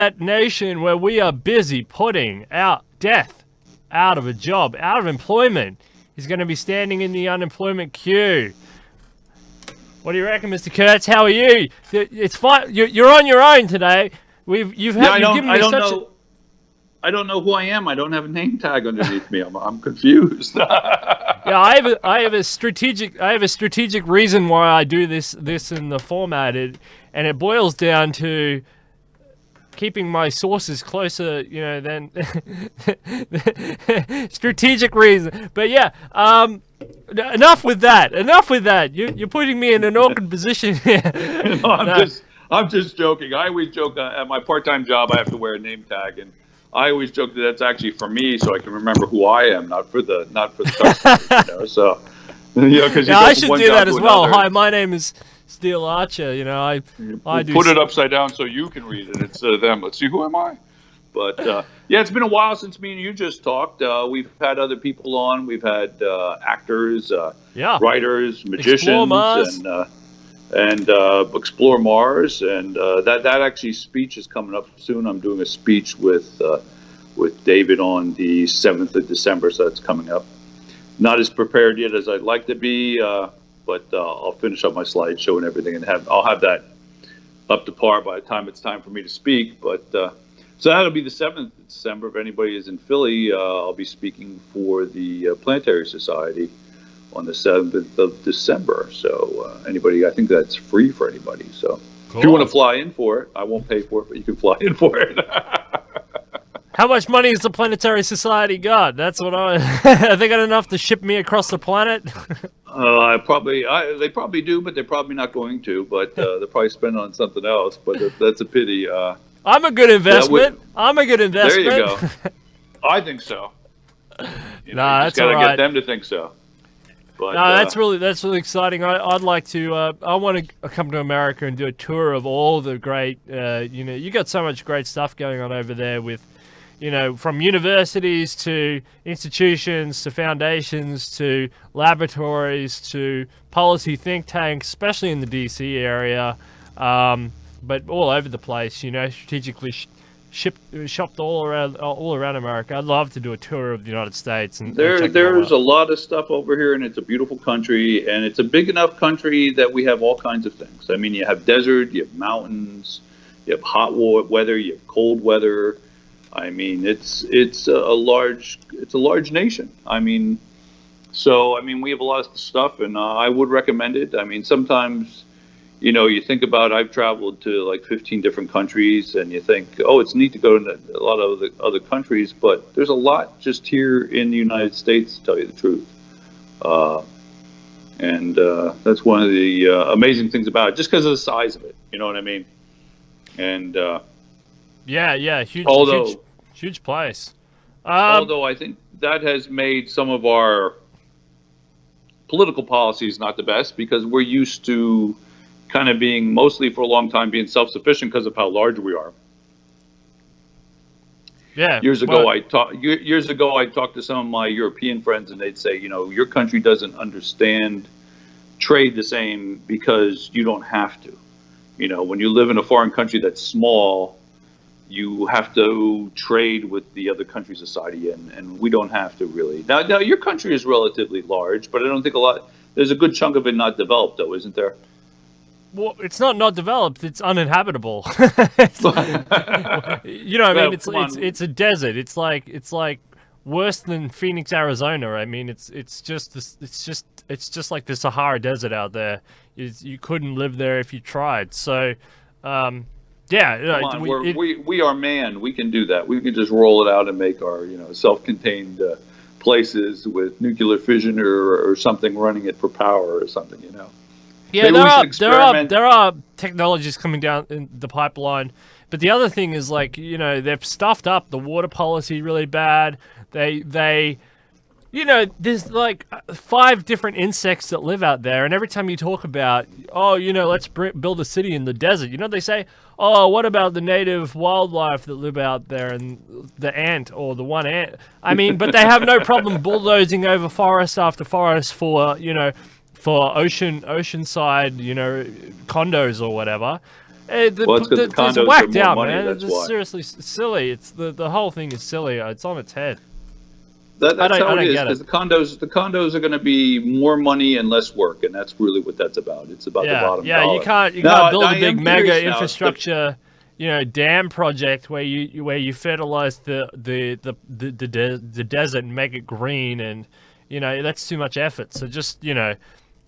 that nation where we are busy putting out death out of a job, out of employment, is going to be standing in the unemployment queue. What do you reckon, Mr. Kerecz? How are you? It's fine. You're on your own today. You've given me such. I don't know who I am. I don't have a name tag underneath me. I'm confused. Yeah, I have a strategic reason why I do this in the format, and it boils down to keeping my sources closer, than strategic reason. But yeah, enough with that. You're putting me in an awkward position here. No, I'm just joking. I always joke at my part-time job. I have to wear a name tag, and I always joke that that's actually for me, so I can remember who I am, not for the customers. So because I should do that as well. Hi, my name is Steel Archer. I do put it upside down so you can read it instead of them. Let's see, who am I? But yeah, it's been a while since me and you just talked. We've had other people on. We've had actors, writers, magicians, and Explore Mars, and that actually speech is coming up soon. I'm doing a speech with David on the 7th of December, so that's coming up. Not as prepared yet as I'd like to be, but I'll finish up my slideshow and everything, and I'll have that up to par by the time it's time for me to speak. But so that'll be the 7th of December. If anybody is in Philly, I'll be speaking for the Planetary Society on the 7th of December. So anybody, I think that's free for anybody. So cool. If you want to fly in for it, I won't pay for it, but you can fly in for it. How much money has the Planetary Society got? That's what have they got enough to ship me across the planet? They probably do, but they're probably not going to. But they'll probably spend on something else. But that's a pity. I'm a good investment. There you go. I think so. That's all right. Gotta get them to think so. But, no, that's really exciting. I'd like to. I want to come to America and do a tour of all the great. You got so much great stuff going on over there with, from universities to institutions to foundations to laboratories to policy think tanks, especially in the DC area, but all over the place. Strategically shopped all around America. I'd love to do a tour of the United States. And there's a lot of stuff over here, and it's a beautiful country, and it's a big enough country that we have all kinds of things. I mean, you have desert, you have mountains, you have hot weather, you have cold weather. I mean, it's a large nation. I mean, we have a lot of stuff, and I would recommend it. I mean, sometimes, you think about, I've traveled to like 15 different countries, and you think, oh, it's neat to go to a lot of the other countries, but there's a lot just here in the United States, to tell you the truth. And that's one of the amazing things about it, just because of the size of it. You know what I mean? And huge place. Although I think that has made some of our political policies not the best, because we're used to kind of being, mostly for a long time, being self-sufficient because of how large we are. Yeah. Years ago, I talked to some of my European friends, and they'd say, your country doesn't understand trade the same because you don't have to. When you live in a foreign country that's small, you have to trade with the other country's society, and we don't have to really. Now your country is relatively large, but I don't think there's a good chunk of it not developed, though, isn't there? Well, it's not developed. It's uninhabitable. It's a desert. It's like worse than Phoenix, Arizona. I mean, it's just like the Sahara Desert out there. You couldn't live there if you tried. So, we are man. We can do that. We can just roll it out and make our self-contained places with nuclear fission or something running it for power or something. Yeah, there are technologies coming down in the pipeline, but the other thing is they've stuffed up the water policy really bad. They there's like 5 different insects that live out there, and every time you talk about, let's build a city in the desert, they say, oh, what about the native wildlife that live out there and the ant or the one ant? I mean, but they have no problem bulldozing over forest after forest for oceanside, condos or whatever. Well, it's because the It's condos are whacked more out, money. man. That's It's why. seriously silly. It's the whole thing is silly. It's on its head. That's how I it don't is, get because it. the condos are going to be more money and less work, and that's really what that's about. It's about the Yeah, bottom yeah. You dollar. can't Now, build a I big am mega curious now. infrastructure, dam project where you fertilize the desert and make it green, and that's too much effort. So just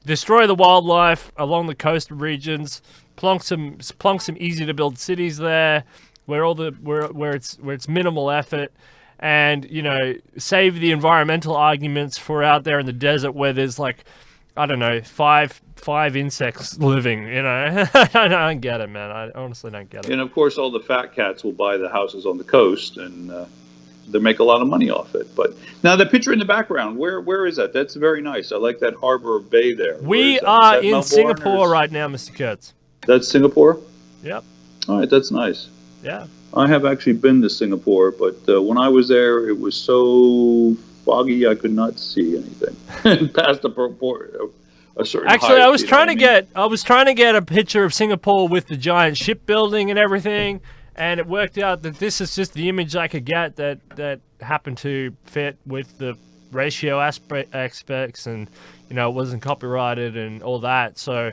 destroy the wildlife along the coastal regions, plonk some easy to build cities there, where it's minimal effort, and save the environmental arguments for out there in the desert where there's like, I don't know, five insects living. I don't get it, man. I honestly don't get it. And of course, all the fat cats will buy the houses on the coast, and they make a lot of money off it. But now the picture in the background, where is that? That's very nice. I like that harbor bay there. We Is are that in Melbourne, Singapore right now, Mr. Kurtz. That's Singapore? Yep. All right, that's nice. Yeah. I have actually been to Singapore, but when I was there, it was so foggy I could not see anything past a certain Actually, height, I was trying to get get a picture of Singapore with the giant shipbuilding and everything, and it worked out that this is just the image I could get that happened to fit with the ratio aspects, and it wasn't copyrighted and all that. So,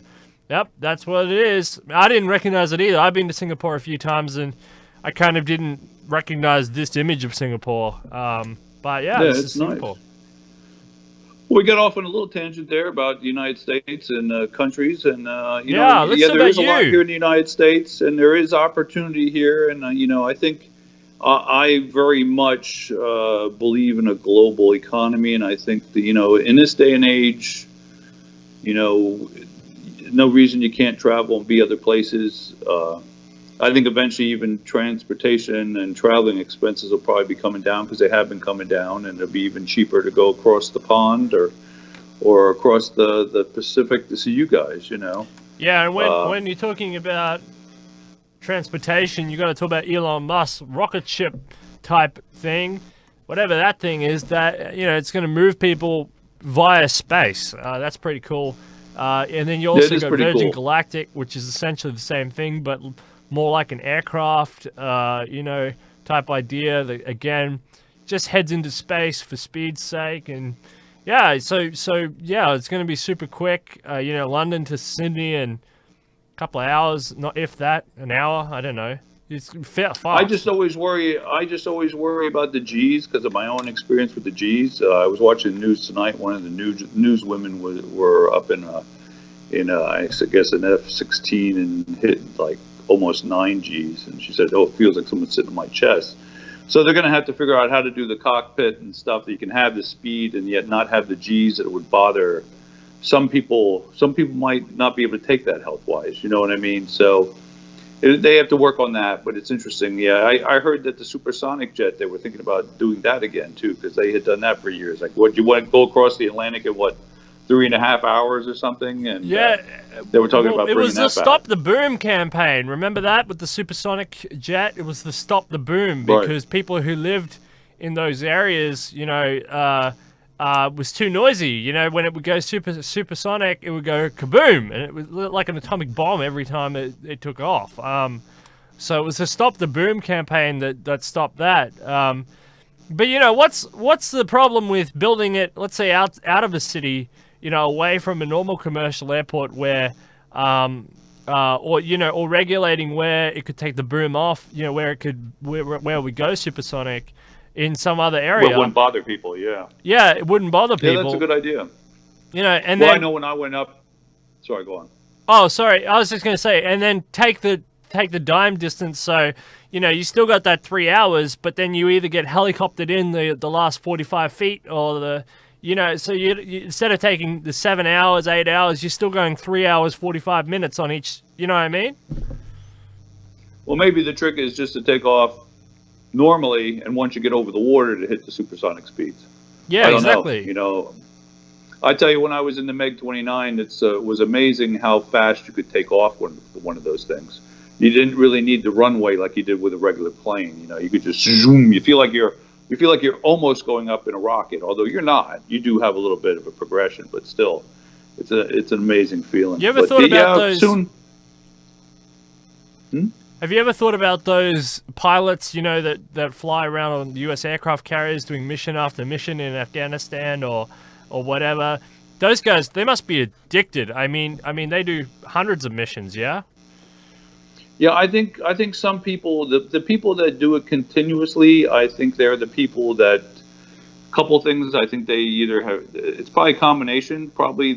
yep, that's what it is. I didn't recognize it either. I've been to Singapore a few times, and I kind of didn't recognize this image of Singapore. But yeah, this is Singapore. Nice. We got off on a little tangent there about the United States and countries, and there is a lot here in the United States, and there is opportunity here, and I think I very much believe in a global economy, and I think that in this day and age, no reason you can't travel and be other places. I think eventually even transportation and traveling expenses will probably be coming down, because they have been coming down, and it'll be even cheaper to go across the pond or across the Pacific to see you guys, Yeah, and when you're talking about transportation, you got to talk about Elon Musk's rocket ship type thing, whatever that thing is. That it's going to move people via space. That's pretty cool. And then you also got Virgin Galactic, which is essentially the same thing, but more like an aircraft, type idea that, again, just heads into space for speed's sake. And yeah, so yeah, it's going to be super quick. London to Sydney in a couple of hours, not if that, an hour. I don't know. It's fast. I just always worry about the G's because of my own experience with the G's. I was watching the news tonight. One of the news women were up in I guess an F-16 and hit like almost 9 Gs, and she said, "Oh, it feels like someone's sitting on my chest." So they're going to have to figure out how to do the cockpit and stuff that you can have the speed and yet not have the Gs that would bother some people. Some people might not be able to take that health-wise. You know what I mean? So they have to work on that. But it's interesting. Yeah, I heard that the supersonic jet, they were thinking about doing that again too, because they had done that for years. Like, what, you want to go across the Atlantic in 3.5 hours or something? And yeah, they were talking about bringing that back. It was the Stop the Boom campaign. Remember that with the supersonic jet? It was the Stop the Boom, because people who lived in those areas, was too noisy. When it would go supersonic, it would go kaboom, and it was like an atomic bomb every time it took off. So it was the Stop the Boom campaign that stopped that. But what's the problem with building it, let's say out of a city, away from a normal commercial airport where, or regulating where it could take the boom off, where we go supersonic in some other area. Well, it wouldn't bother people, yeah. Yeah, it wouldn't bother people. Yeah, that's a good idea. And then I know when I went up. Sorry, go on. Oh, sorry. I was just going to say, and then take the dime distance. So, you still got that 3 hours, but then you either get helicoptered in the last 45 feet or so you instead of taking the 7 hours, 8 hours, you're still going 3 hours, 45 minutes on each. You know what I mean? Well, maybe the trick is just to take off normally, and once you get over the water, to hit the supersonic speeds. Yeah, I don't exactly. know. I tell you, when I was in the MiG-29, it was amazing how fast you could take off one of those things. You didn't really need the runway like you did with a regular plane. You could just zoom. You feel like you're almost going up in a rocket, although you're not. You do have a little bit of a progression, but still, it's an amazing feeling. You ever thought about those? Have you ever thought about those pilots, you know, that fly around on U.S. aircraft carriers doing mission after mission in Afghanistan or whatever? Those guys, they must be addicted. I mean, they do hundreds of missions, yeah? Yeah, I think some people, the people that do it continuously, I think they're the people that, couple things. I think they either have, it's probably a combination. Probably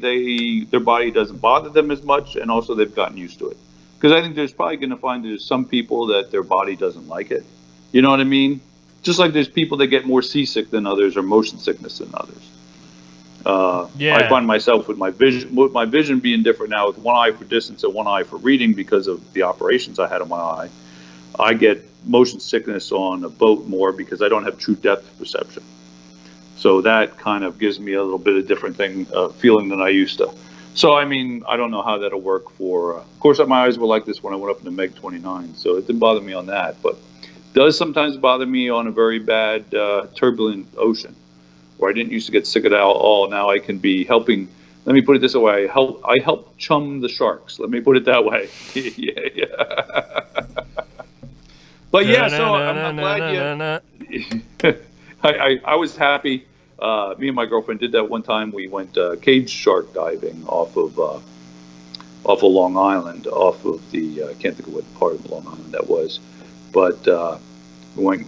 their body doesn't bother them as much, and also they've gotten used to it. Because I think there's probably going to find there's some people that their body doesn't like it. You know what I mean? Just like there's people that get more seasick than others or motion sickness than others. Yeah. I find myself with my vision being different now, with one eye for distance and one eye for reading because of the operations I had on my eye. I get motion sickness on a boat more because I don't have true depth perception. So that kind of gives me a little bit of different feeling than I used to. So, I mean, I don't know how that'll work for, of course, my eyes were like this when I went up into Meg 29, so it didn't bother me on that, but it does sometimes bother me on a very bad, turbulent ocean, where I didn't used to get sick of that all. Now I can be helping, let me put it this way, I help chum the sharks, let me put it that way. Yeah. But yeah, so I'm glad you, I was happy. Me and my girlfriend did that one time. We went cage shark diving off of Long Island, off of the I can't think of what part of Long Island that was, but we went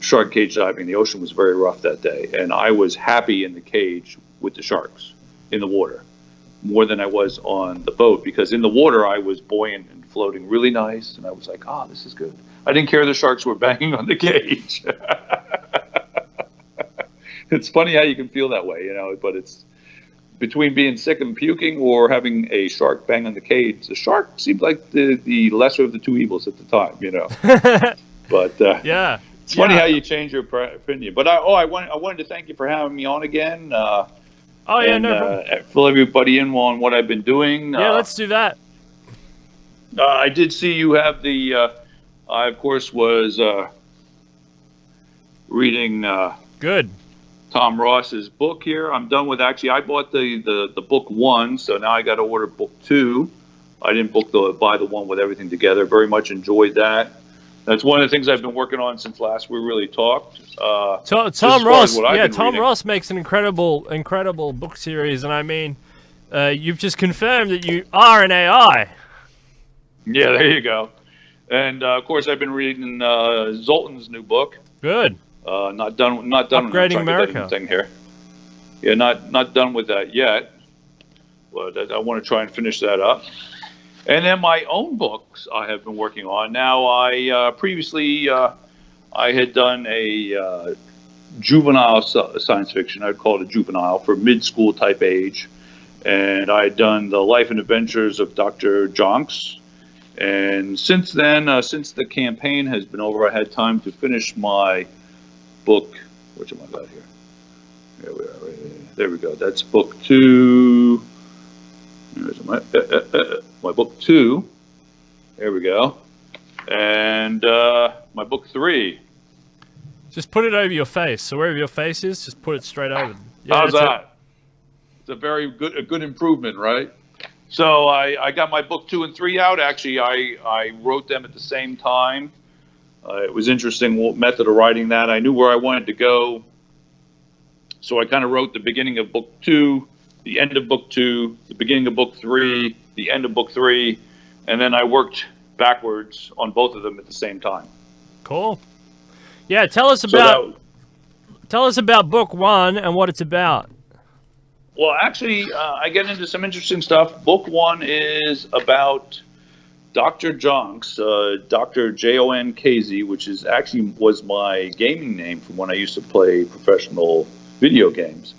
shark cage diving. The ocean was very rough that day, and I was happy in the cage with the sharks in the water more than I was on the boat, because in the water I was buoyant and floating really nice, and I was like, oh, this is good. I didn't care the sharks were banging on the cage. It's funny how you can feel that way, you know, but it's between being sick and puking or having a shark bang on the cage. The shark seemed like the lesser of the two evils at the time, you know. But yeah, it's funny how you change your opinion. But I wanted to thank you for having me on again. Oh yeah, and, no problem. Fill everybody in on what I've been doing. Yeah, let's do that. I did see you have the. I of course was reading. Good. Tom Ross's book here. I'm done with, actually, I bought the book 1, so now I got to order book 2. I didn't buy the one with everything together. Very much enjoyed that. That's one of the things I've been working on since last we really talked. Tom Ross, Tom Ross makes an incredible book series, and I mean, you've just confirmed that you are an AI. Yeah, there you go. And of course, I've been reading Zoltan's new book. Good. Not done. Upgrading America thing here. Yeah, not done with that yet, but I want to try and finish that up. And then my own books I have been working on. Now, I previously I had done a juvenile science fiction. I'd call it a juvenile for mid-school type age, and I had done the life and adventures of Dr. Jonks. And since then, since the campaign has been over, I had time to finish my book. Which am I got here? Here we are. There we go. That's book 2. There's my book 2. There we go. And my book 3. Just put it over your face. So wherever your face is, just put it straight over. Yeah, how's that? It's a good improvement, right? So I got my book 2 and 3 out. Actually, I wrote them at the same time. It was interesting method of writing that. I knew where I wanted to go. So I kind of wrote the beginning of book 2, the end of book 2, the beginning of book 3, the end of book 3, and then I worked backwards on both of them at the same time. Cool. Yeah, tell us about book 1 and what it's about. Well, actually, I get into some interesting stuff. Book 1 is about Dr. Jonks, Dr. Jonkz, which is actually was my gaming name from when I used to play professional video games.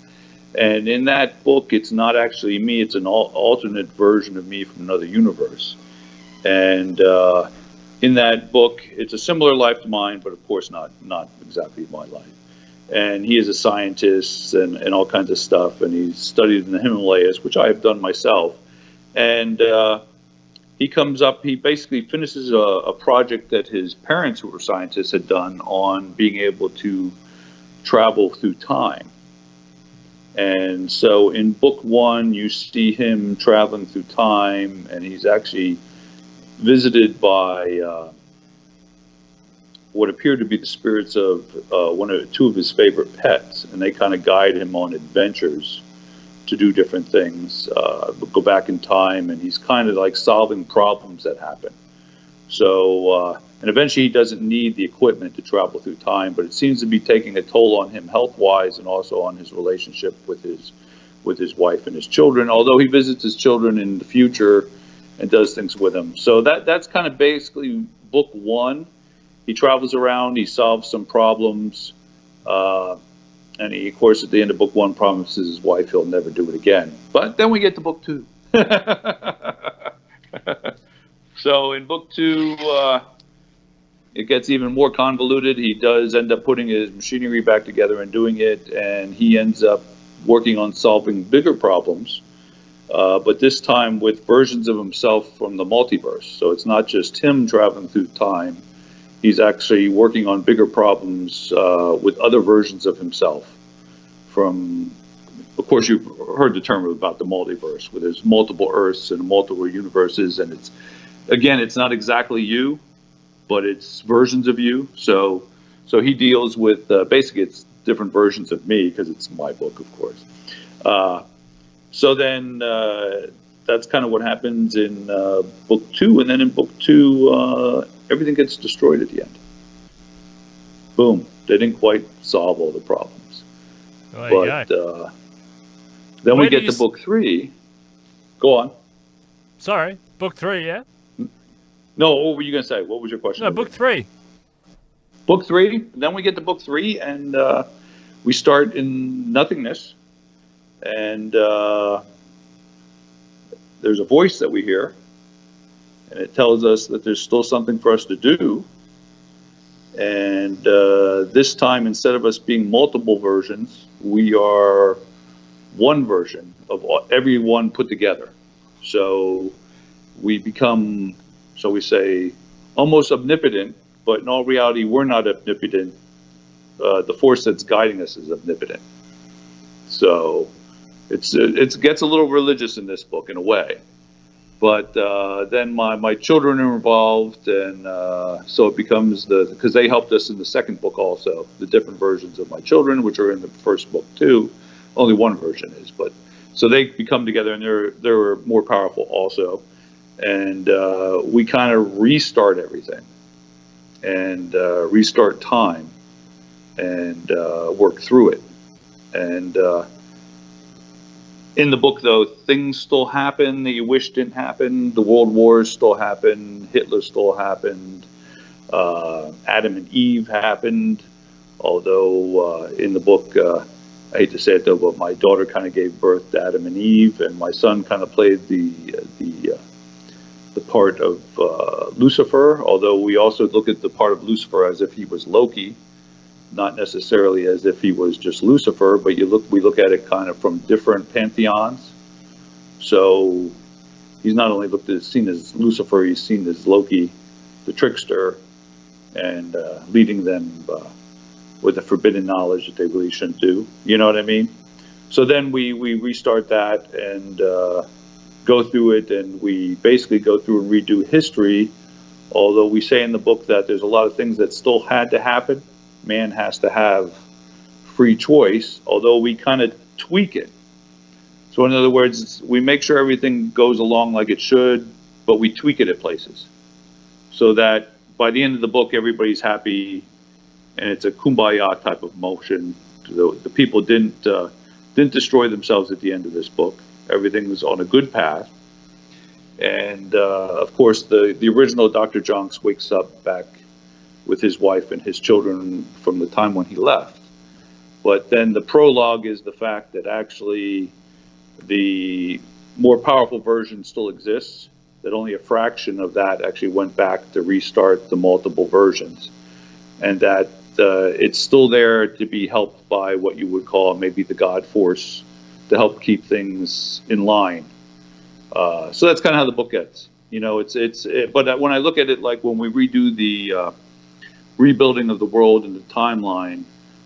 And in that book, it's not actually me. It's an alternate version of me from another universe. And in that book, it's a similar life to mine, but of course not exactly my life. And he is a scientist and all kinds of stuff. And he's studied in the Himalayas, which I have done myself. And he comes up, he basically finishes a project that his parents, who were scientists, had done on being able to travel through time. And so in book 1, you see him traveling through time, and he's actually visited by what appeared to be the spirits of two of his favorite pets, and they kind of guide him on adventures to do different things, go back in time, and he's kind of like solving problems that happen. So, and eventually he doesn't need the equipment to travel through time, but it seems to be taking a toll on him health-wise and also on his relationship with his wife and his children, although he visits his children in the future and does things with them. So that's kind of basically book one. He travels around, he solves some problems, and he, of course, at the end of book one, promises his wife he'll never do it again. But then we get to book two. So in book two, it gets even more convoluted. He does end up putting his machinery back together and doing it, and he ends up working on solving bigger problems, but this time with versions of himself from the multiverse. So it's not just him traveling through time. He's actually working on bigger problems with other versions of himself from, of course, you've heard the term about the multiverse, where there's multiple Earths and multiple universes, and it's, again, it's not exactly you, but it's versions of you. So he deals with, basically it's different versions of me, because it's my book, of course. So then that's kind of what happens in book two, and then in book two, everything gets destroyed at the end. Boom. They didn't quite solve all the problems. But then we get to book three. Go on. Sorry, book three, yeah? No, what were you going to say? What was your question? No, book three. Book three. Then we get to book three, and we start in nothingness. And there's a voice that we hear, and it tells us that there's still something for us to do. And this time, instead of us being multiple versions, we are one version of every one put together. So we become, so we say, almost omnipotent, but in all reality, we're not omnipotent. The force that's guiding us is omnipotent. So it gets a little religious in this book in a way. But then my children are involved, and so it becomes because they helped us in the second book also, the different versions of my children, which are in the first book too. Only one version is, but so they become together, and they're more powerful also. And we kind of restart everything, and restart time, and work through it. And in the book, though, things still happen that you wish didn't happen. The world wars still happen. Hitler still happened. Adam and Eve happened. Although in the book, I hate to say it though, but my daughter kind of gave birth to Adam and Eve, and my son kind of played the part of Lucifer. Although we also look at the part of Lucifer as if he was Loki, not necessarily as if he was just Lucifer, but we look at it kind of from different pantheons. So he's not only seen as Lucifer, he's seen as Loki, the trickster, and leading them with the forbidden knowledge that they really shouldn't do. You know what I mean? So then we restart that and go through it, and we basically go through and redo history, although we say in the book that there's a lot of things that still had to happen. Man has to have free choice, although we kind of tweak it. So in other words, we make sure everything goes along like it should, but we tweak it at places so that by the end of the book, everybody's happy, and it's a kumbaya type of motion. The people didn't destroy themselves at the end of this book. Everything was on a good path. And of course, the original Dr. Jonks wakes up back with his wife and his children from the time when he left. But then the prologue is the fact that actually the more powerful version still exists, that only a fraction of that actually went back to restart the multiple versions, and that it's still there to be helped by what you would call maybe the God force to help keep things in line. So that's kind of how the book gets. You know, but when I look at it, like when we redo the rebuilding of the world and the timeline,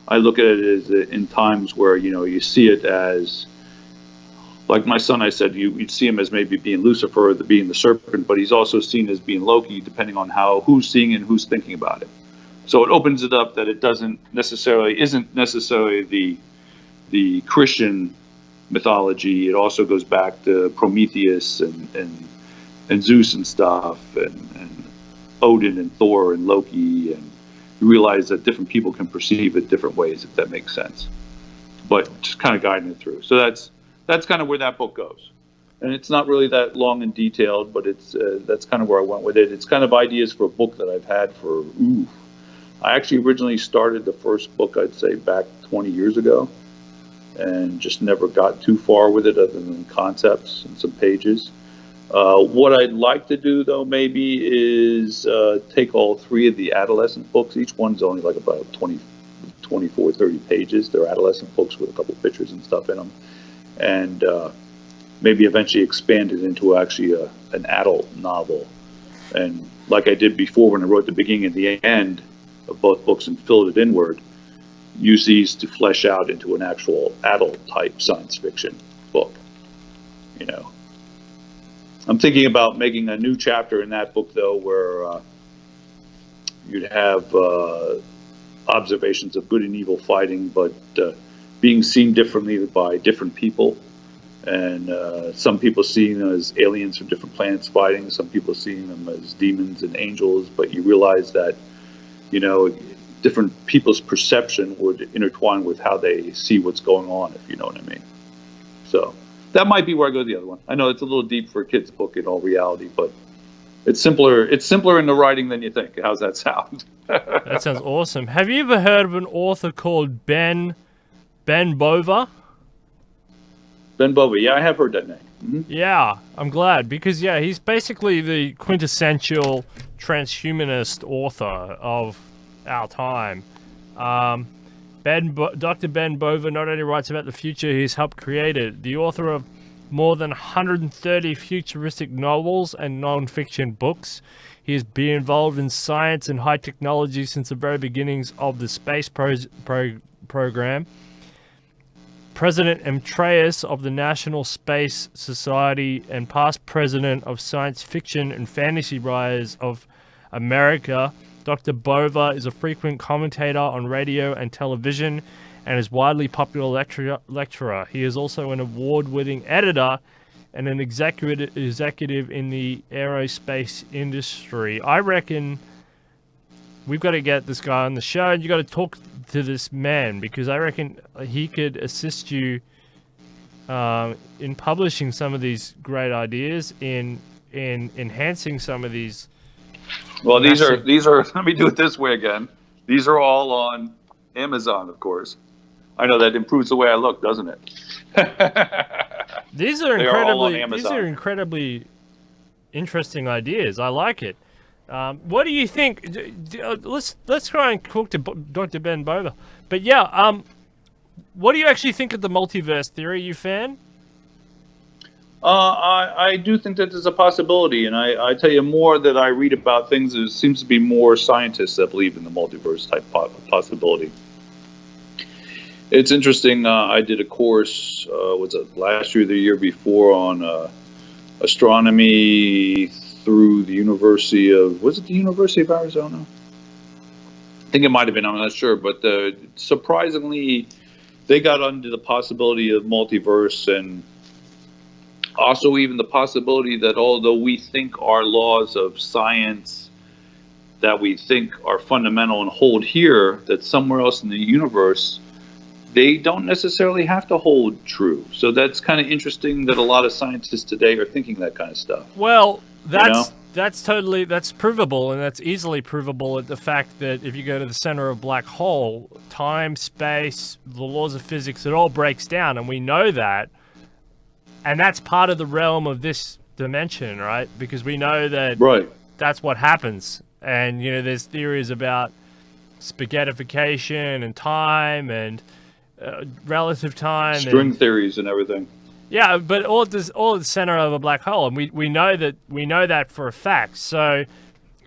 I look at it as in times where, you know, you see it as like my son, I said, you'd see him as maybe being Lucifer, being the serpent, but he's also seen as being Loki, depending on who's seeing it and who's thinking about it. So it opens it up that it isn't necessarily the Christian mythology. It also goes back to Prometheus and Zeus and stuff, and Odin and Thor and Loki, and you realize that different people can perceive it different ways, if that makes sense. But just kind of guiding it through. So that's kind of where that book goes, and it's not really that long and detailed, but that's kind of where I went with it. It's kind of ideas for a book that I've had for. I actually originally started the first book, I'd say, back 20 years ago, and just never got too far with it other than concepts and some pages. What I'd like to do, though, maybe is take all three of the adolescent books. Each one's only like about 24, 30 pages. They're adolescent books with a couple pictures and stuff in them. And maybe eventually expand it into actually an adult novel. And like I did before when I wrote the beginning and the end of both books and filled it inward, use these to flesh out into an actual adult-type science fiction book, you know. I'm thinking about making a new chapter in that book, though, where you'd have observations of good and evil fighting, but being seen differently by different people. And some people seeing them as aliens from different planets fighting, some people seeing them as demons and angels, but you realize that, you know, different people's perception would intertwine with how they see what's going on, if you know what I mean. So that might be where I go to the other one. I know it's a little deep for a kid's book in all reality, but it's simpler in the writing than you think. How's that sound? That sounds awesome. Have you ever heard of an author called Ben Bova? Ben Bova, yeah, I have heard that name. Mm-hmm. Yeah, I'm glad, because yeah, he's basically the quintessential transhumanist author of our time. Dr. Ben Bova not only writes about the future he's helped create it, the author of more than 130 futuristic novels and non-fiction books. He has been involved in science and high technology since the very beginnings of the space program. President Emeritus of the National Space Society and past president of Science Fiction and Fantasy Writers of America, Dr. Bova is a frequent commentator on radio and television and is widely popular lecturer. He is also an award-winning editor and an executive in the aerospace industry. I reckon we've got to get this guy on the show, and you got to talk to this man, because I reckon he could assist you in publishing some of these great ideas, in enhancing some of these. Well, these are. Let me do it this way again. These are all on Amazon, of course. I know that improves the way I look, doesn't it? These are incredibly interesting ideas. I like it. What do you think? Let's try and talk to Dr. Ben Bova. But yeah, what do you actually think of the multiverse theory? You fan? I do think that there's a possibility, and I tell you, more that I read about things, there seems to be more scientists that believe in the multiverse type possibility. It's interesting. I did a course, was it last year or the year before, on astronomy through the University of, was it the University of Arizona? I think it might have been, I'm not sure, but surprisingly, they got under the possibility of multiverse, and also even the possibility that although we think our laws of science that we think are fundamental and hold here, that somewhere else in the universe, they don't necessarily have to hold true. So that's kind of interesting that a lot of scientists today are thinking that kind of stuff. Well, that's provable, and that's easily provable at the fact that if you go to the center of a black hole, time, space, the laws of physics, it all breaks down, and we know that. And that's part of the realm of this dimension, right? Because we know that that's what happens. And, you know, there's theories about spaghettification and time and relative time. String theories and everything. Yeah, but all at the center of a black hole. And we know that for a fact. So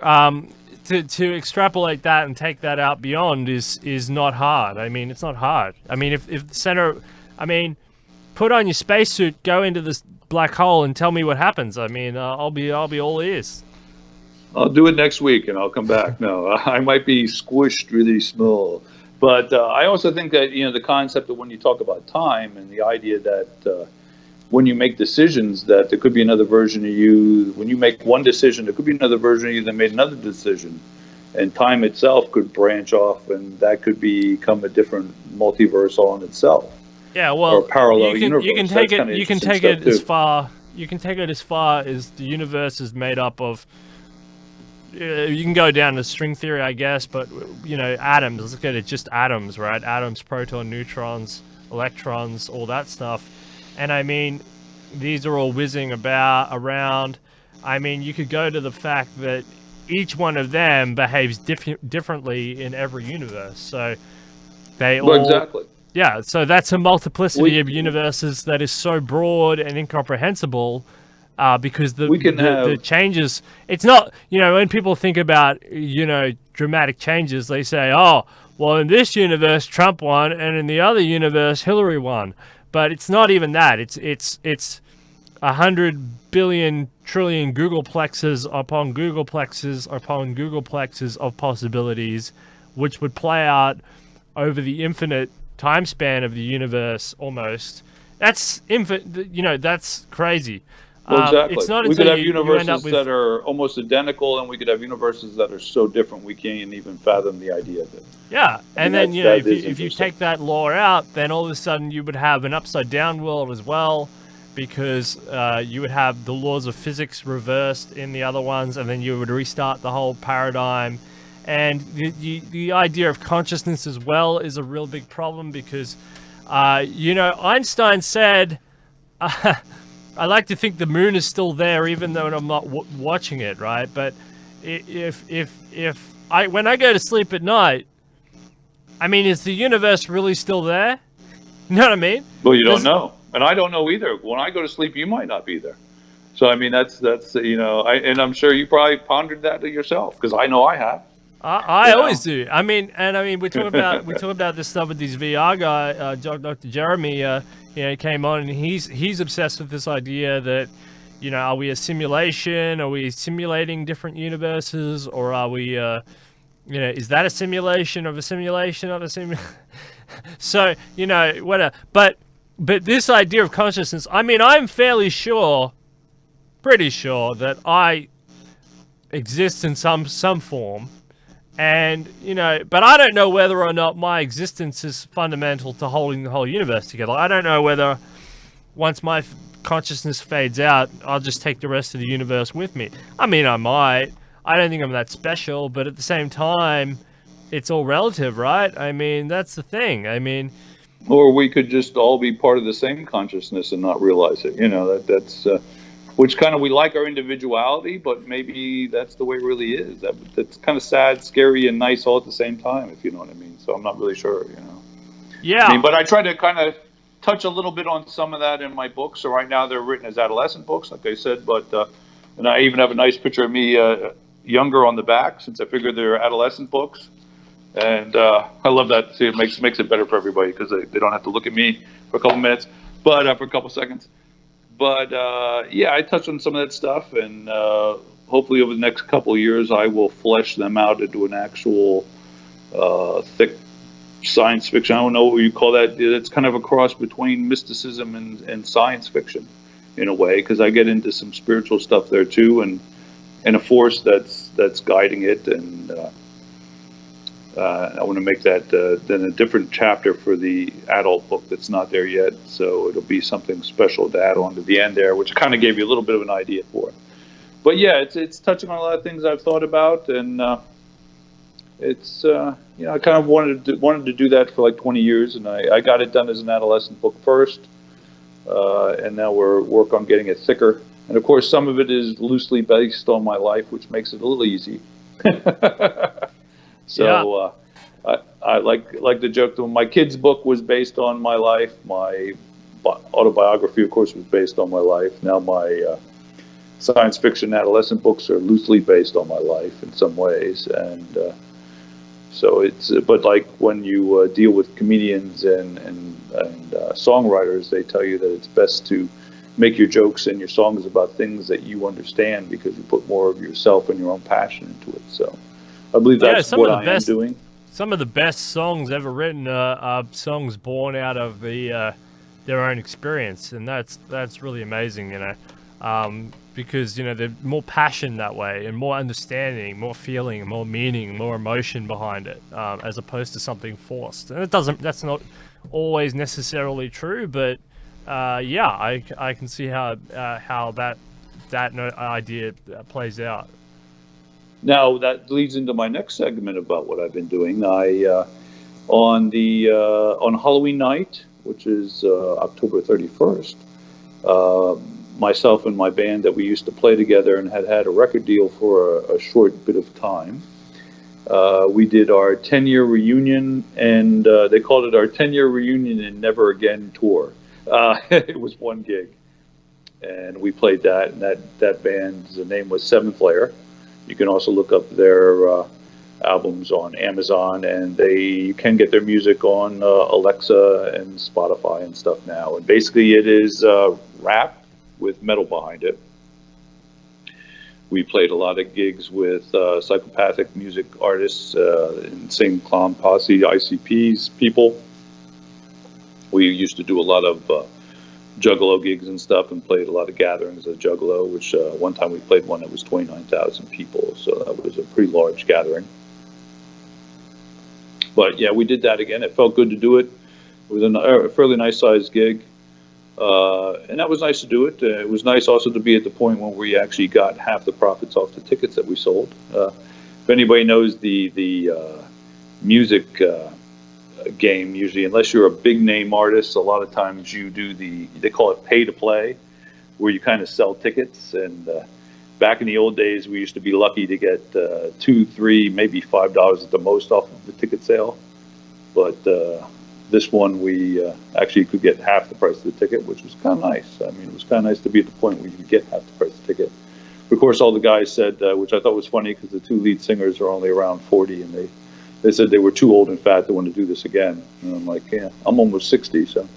to extrapolate that and take that out beyond is not hard. I mean, it's not hard. I mean, if the center... I mean... put on your spacesuit, go into this black hole, and tell me what happens. I mean, I'll be all ears. I'll do it next week, and I'll come back. No, I might be squished really small, but I also think that the concept of when you talk about time and the idea that when you make decisions, that there could be another version of you. When you make one decision, there could be another version of you that made another decision, and time itself could branch off, and that could become a different multiverse all in itself. Yeah, well, or a parallel universe. You can take it. You can take it as far. You can take it as far as the universe is made up of. You can go down to string theory, I guess, but atoms. Let's look at it, just atoms, right? Atoms, proton, neutrons, electrons, all that stuff. And I mean, these are all whizzing around. I mean, you could go to the fact that each one of them behaves differently in every universe. So they all exactly. Yeah, so that's a multiplicity of universes that is so broad and incomprehensible because the changes. It's not, when people think about, dramatic changes, they say, oh, well, in this universe, Trump won, and in the other universe, Hillary won. But it's not even that. It's 100 billion trillion Googleplexes upon Googleplexes upon Googleplexes of possibilities, which would play out over the infinite time span of the universe almost. That's infinite. That's crazy. Well, exactly. It's not we could have you universes end up with, that are almost identical, and we could have universes that are so different we can't even fathom the idea of it. Yeah, and then if you take that law out, then all of a sudden you would have an upside down world as well, because you would have the laws of physics reversed in the other ones, and then you would restart the whole paradigm. And the idea of consciousness as well is a real big problem because, Einstein said, I like to think the moon is still there even though I'm not watching it, right? But when I go to sleep at night, I mean, is the universe really still there? You know what I mean? Well, you don't know. And I don't know either. When I go to sleep, you might not be there. So, I mean, that's and I'm sure you probably pondered that yourself, because I know I have. I always do. I mean, we talk about this stuff with these VR guy, Dr. Jeremy. He came on, and he's obsessed with this idea that, are we a simulation? Are we simulating different universes, or are we, is that a simulation of a simulation of a simulation? So, whatever. But this idea of consciousness. I mean, I'm pretty sure that I exist in some form. And, but I don't know whether or not my existence is fundamental to holding the whole universe together. I don't know whether once my consciousness fades out, I'll just take the rest of the universe with me. I mean, I might. I don't think I'm that special, but at the same time, it's all relative, right? I mean, that's the thing. I mean... Or we could just all be part of the same consciousness and not realize it. That's... which kind of, we like our individuality, but maybe that's the way it really is. That's kind of sad, scary, and nice all at the same time, if you know what I mean. So I'm not really sure, Yeah. But I try to kind of touch a little bit on some of that in my books. So right now they're written as adolescent books, like I said, and I even have a nice picture of me younger on the back, since I figured they're adolescent books. And I love that. See, it makes it better for everybody, because they don't have to look at me for a couple minutes, but for a couple seconds. But, I touched on some of that stuff, and hopefully over the next couple of years, I will flesh them out into an actual thick science fiction. I don't know what you call that. It's kind of a cross between mysticism and science fiction, in a way, because I get into some spiritual stuff there, too, and a force that's guiding it. And I want to make that then a different chapter for the adult book that's not there yet. So it'll be something special to add on to the end there, which kind of gave you a little bit of an idea for it. But yeah, it's touching on a lot of things I've thought about, and it's I kind of wanted to do that for like 20 years, and I got it done as an adolescent book first, and now we're working on getting it thicker. And of course, some of it is loosely based on my life, which makes it a little easy. So I like the joke that my kids' book was based on my life. My autobiography, of course, was based on my life. Now my science fiction adolescent books are loosely based on my life in some ways. And So it's but like when you deal with comedians and songwriters, they tell you that it's best to make your jokes and your songs about things that you understand because you put more of yourself and your own passion into it. So I believe Yeah, that's what I am doing. some of the best songs ever written are songs born out of their own experience, and that's really amazing, because there's more passion that way, and more understanding, more feeling, more meaning, more emotion behind it, as opposed to something forced. And that's not always necessarily true, but yeah, I can see how idea plays out. Now that leads into my next segment about what I've been doing. I on Halloween night, which is October 31st. Uh, Myself and my band that we used to play together and had a record deal for a short bit of time. We did our 10-year reunion, and they called it our 10-year reunion and never again tour. It was one gig, and we played that. And that band's name was Seventh Layer. You can also look up their albums on Amazon, and you can get their music on Alexa and Spotify and stuff now. And basically, it is rap with metal behind it. We played a lot of gigs with psychopathic music artists, Insane Clown Posse, ICP's people. We used to do a lot of Juggalo gigs and stuff, and played a lot of gatherings of Juggalo, which one time we played one that was 29,000 people, so that was a pretty large gathering. But yeah, we did that again. It felt good to do it. It was a fairly nice sized gig. And that was nice to do it. It was nice also to be at the point when we actually got half the profits off the tickets that we sold. If anybody knows the music game, usually, unless you're a big name artist, a lot of times you do they call it pay to play, where you kind of sell tickets. And back in the old days, we used to be lucky to get $2, $3, maybe $5 at the most off of the ticket sale. But this one, we actually could get half the price of the ticket, which was kind of nice. I mean, it was kind of nice to be at the point where you could get half the price of the ticket. Of course, all the guys said, which I thought was funny, because the two lead singers are only around 40, and they said they were too old and fat to want to do this again. And I'm like, yeah, I'm almost 60, so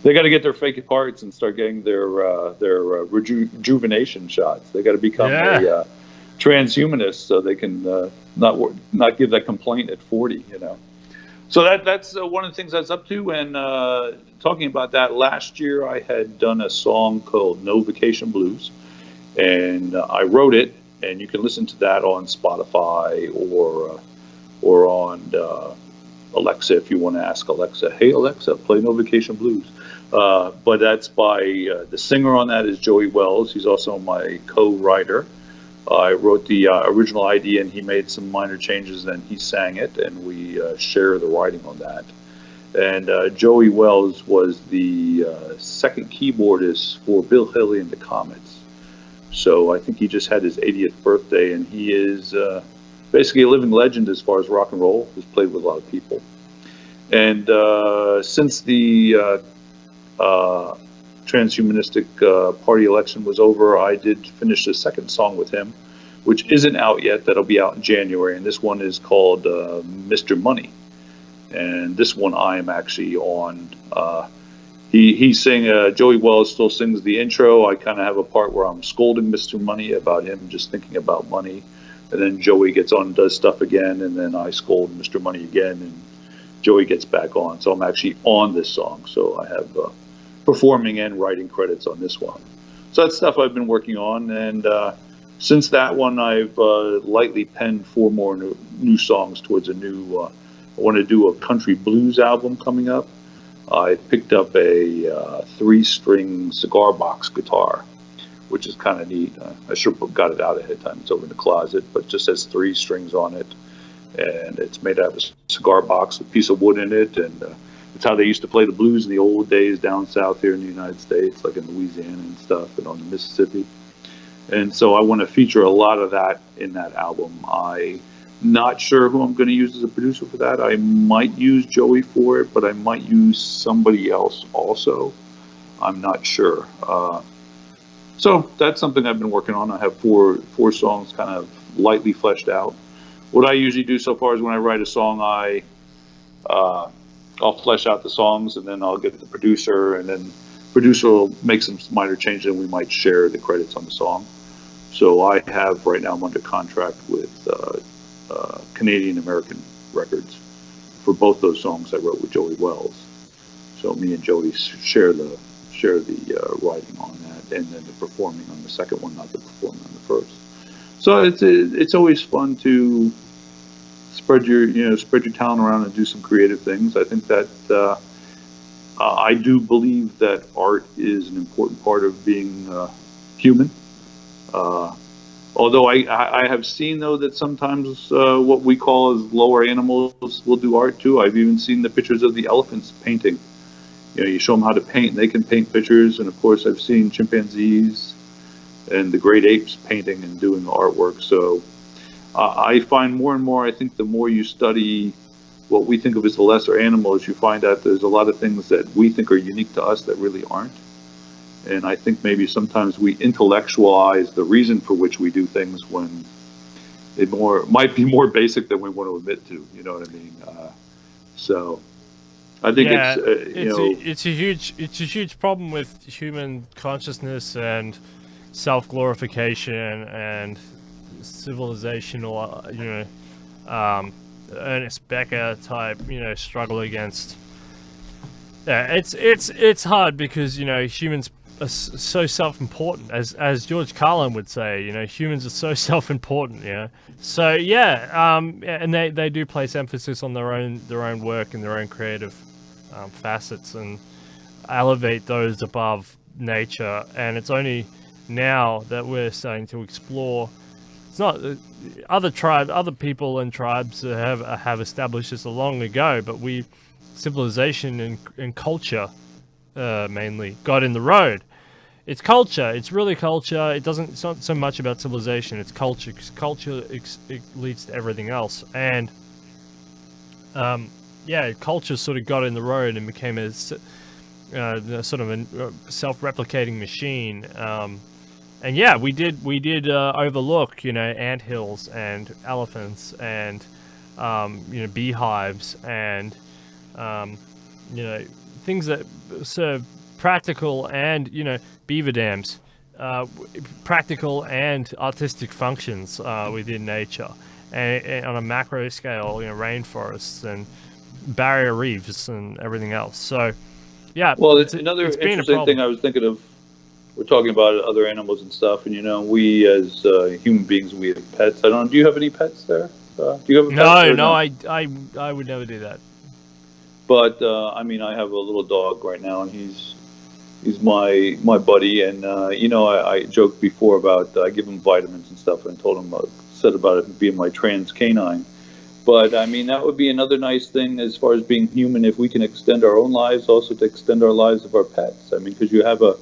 they got to get their fake parts and start getting their rejuvenation shots. They got to become a transhumanist so they can not give that complaint at 40, So that's one of the things I was up to. And talking about that, last year I had done a song called No Vacation Blues, and I wrote it, and you can listen to that on Spotify or on Alexa if you want to ask Alexa, hey Alexa, play No Vacation Blues. But that's by the singer on that is Joey Wells. He's also my co-writer. I wrote the original idea, and he made some minor changes, and he sang it, and we share the writing on that. And Joey Wells was the second keyboardist for Bill Haley and the Comets. So I think he just had his 80th birthday, and he is basically a living legend as far as rock and roll. He's played with a lot of people. And since the transhumanistic-party election was over, I did finish the second song with him, which isn't out yet. That'll be out in January, and this one is called Mr. Money. And this one I am actually on. Joey Wells still sings the intro. I kind of have a part where I'm scolding Mr. Money about him just thinking about money. And then Joey gets on and does stuff again, and then I scold Mr. Money again, and Joey gets back on. So I'm actually on this song. So I have performing and writing credits on this one. So that's stuff I've been working on. And since that one, I've lightly penned 4 more new songs towards a new, I want to do a country blues album coming up. I picked up a 3-string cigar box guitar, which is kind of neat. I should have got it out ahead of time. It's over in the closet, but it just has 3 strings on it. And it's made out of a cigar box with a piece of wood in it. And it's how they used to play the blues in the old days down south here in the United States, like in Louisiana and stuff, and on the Mississippi. And so I want to feature a lot of that in that album. I'm not sure who I'm going to use as a producer for that. I might use Joey for it, but I might use somebody else also. I'm not sure. So that's something I've been working on. I have four songs kind of lightly fleshed out. what I usually do so far is when I write a song, I'll flesh out the songs, and then I'll get the producer, and then producer will make some minor changes, and we might share the credits on the song. So I have right now, I'm under contract with Canadian American Records for both those songs I wrote with Joey Wells. So me and Joey share the writing on that, and then the performing on the second one, not the performing on the first. So it's always fun to spread your talent around and do some creative things. I think that I do believe that art is an important part of being human. Although I have seen, though, that sometimes what we call as lower animals will do art too. I've even seen the pictures of the elephants painting. You show them how to paint, and they can paint pictures. And of course, I've seen chimpanzees and the great apes painting and doing artwork. So I find more and more, I think the more you study what we think of as the lesser animals, you find out there's a lot of things that we think are unique to us that really aren't. And I think maybe sometimes we intellectualize the reason for which we do things when it might be more basic than we want to admit to. You know what I mean? So I think it's a huge problem with human consciousness and self-glorification and civilizational, Ernest Becker type, struggle against. Yeah, it's hard because humans are so self-important, as George Carlin would say. Humans are so self-important. So and they do place emphasis on their own work and their own creative facets and elevate those above nature. And it's only now that we're starting to explore. It's not other people and tribes have established this long ago, but civilization and culture mainly got in the road. It's culture. It's really culture. It's not so much about civilization. It's culture. 'Cause culture it leads to everything else. And culture sort of got in the road and became a sort of a self-replicating machine. And yeah, we did overlook, anthills and elephants and beehives and things that serve practical and beaver dams, practical and artistic functions within nature, and on a macro scale, rainforests and barrier reefs and everything else. So yeah, well, it's another interesting thing I was thinking of. We're talking about other animals and stuff, and we as human beings, we have pets. Do you have any pets there? Do you have a pet? No, I would never do that. But I have a little dog right now, and he's my buddy, and I joked before about I give him vitamins and stuff, and told him said about it being my trans canine. But that would be another nice thing as far as being human, if we can extend our own lives, also to extend our lives of our pets. Because you have a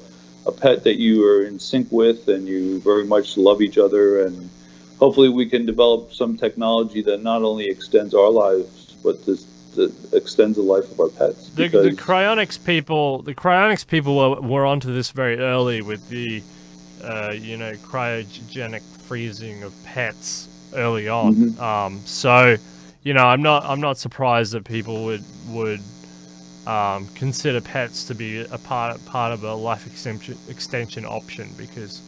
pet that you are in sync with, and you very much love each other, and hopefully we can develop some technology that not only extends our lives, but extends the life of our pets. The cryonics people were onto this very early with the cryogenic freezing of pets early on. Mm-hmm. So I'm not surprised that people would consider pets to be a part of a life extension option, because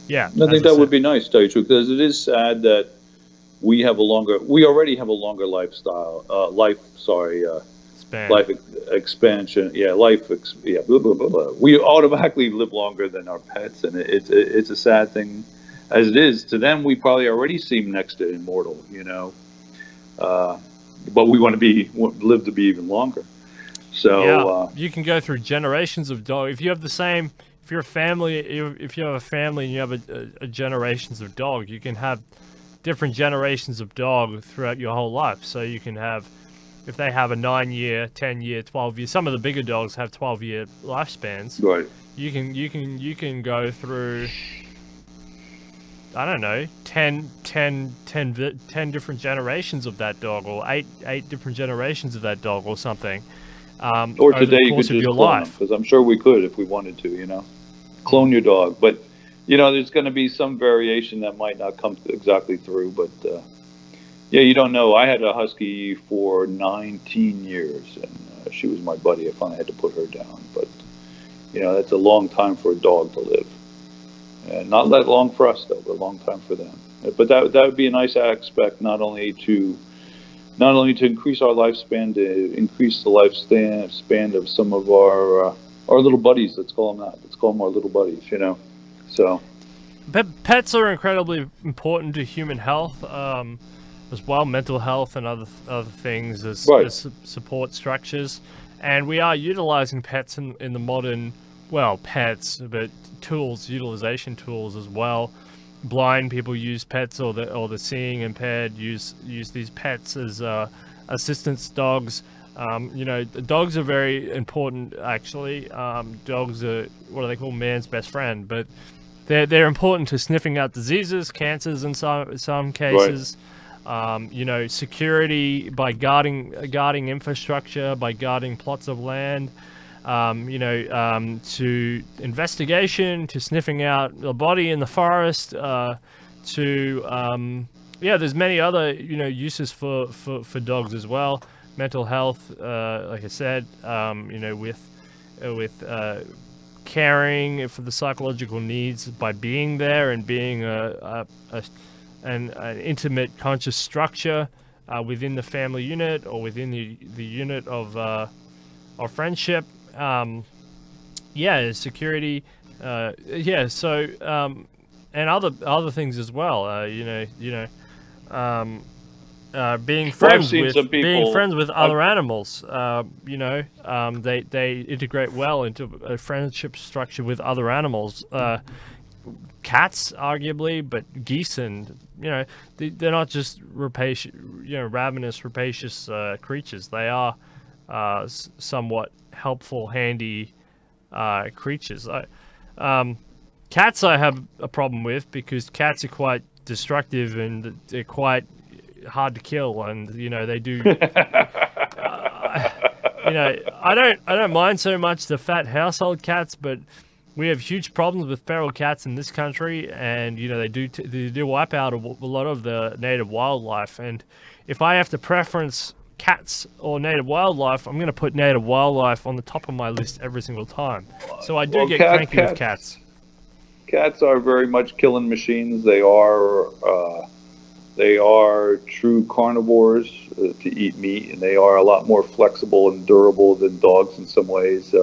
I think that would be nice, to tell you the truth, because it is sad that we already have a longer span. Life expansion. Blah, blah, blah, blah. We automatically live longer than our pets, and it's a sad thing as it is. To them, we probably already seem next to immortal, but we want to live to be even longer. So you can go through generations of dog. If you have if you have a family and you have a generations of dog, you can have different generations of dog throughout your whole life. So you can have, if they have a 9-year, 10-year, 12-year, some of the bigger dogs have 12-year lifespans. Right. You can go through, I don't know, 10 different generations of that dog, or eight different generations of that dog, or something. Or today you could just clone them, because I'm sure we could if we wanted to, clone your dog. But, there's going to be some variation that might not come exactly through. But, Yeah, you don't know. I had a husky for 19 years, and she was my buddy. I finally had to put her down, but that's a long time for a dog to live. And not that long for us though, but a long time for them. But that would be a nice aspect, not only to increase our lifespan, to increase the lifespan of some of our little buddies. Let's call them that. Let's call them our little buddies. So. Pets are incredibly important to human health, as well, mental health and other things as support structures. And we are utilizing pets in the modern, pets, but utilization tools as well. Blind people use pets, or the seeing impaired use these pets as assistance dogs. Dogs are very important, actually. Dogs are what they call man's best friend, but they're important to sniffing out diseases, cancers in some cases. Security by guarding infrastructure, by guarding plots of land. To investigation, to sniffing out the body in the forest, there's many other uses for dogs as well. Mental health, like I said, with caring for the psychological needs by being there and being an intimate conscious structure within the family unit or within the unit of friendship. Security. And other things as well. Being friends with other animals. They integrate well into a friendship structure with other animals. Cats, arguably, but geese and they're not just ravenous, rapacious creatures. They are somewhat helpful, handy creatures. Cats I have a problem with because cats are quite destructive and they're quite hard to kill, and they do. I don't mind so much the fat household cats, but we have huge problems with feral cats in this country, and they do wipe out a lot of the native wildlife. And if I have to preference cats or native wildlife, I'm going to put native wildlife on the top of my list every single time. So I do get cranky with cats. Cats are very much killing machines. They are true carnivores to eat meat, and they are a lot more flexible and durable than dogs in some ways.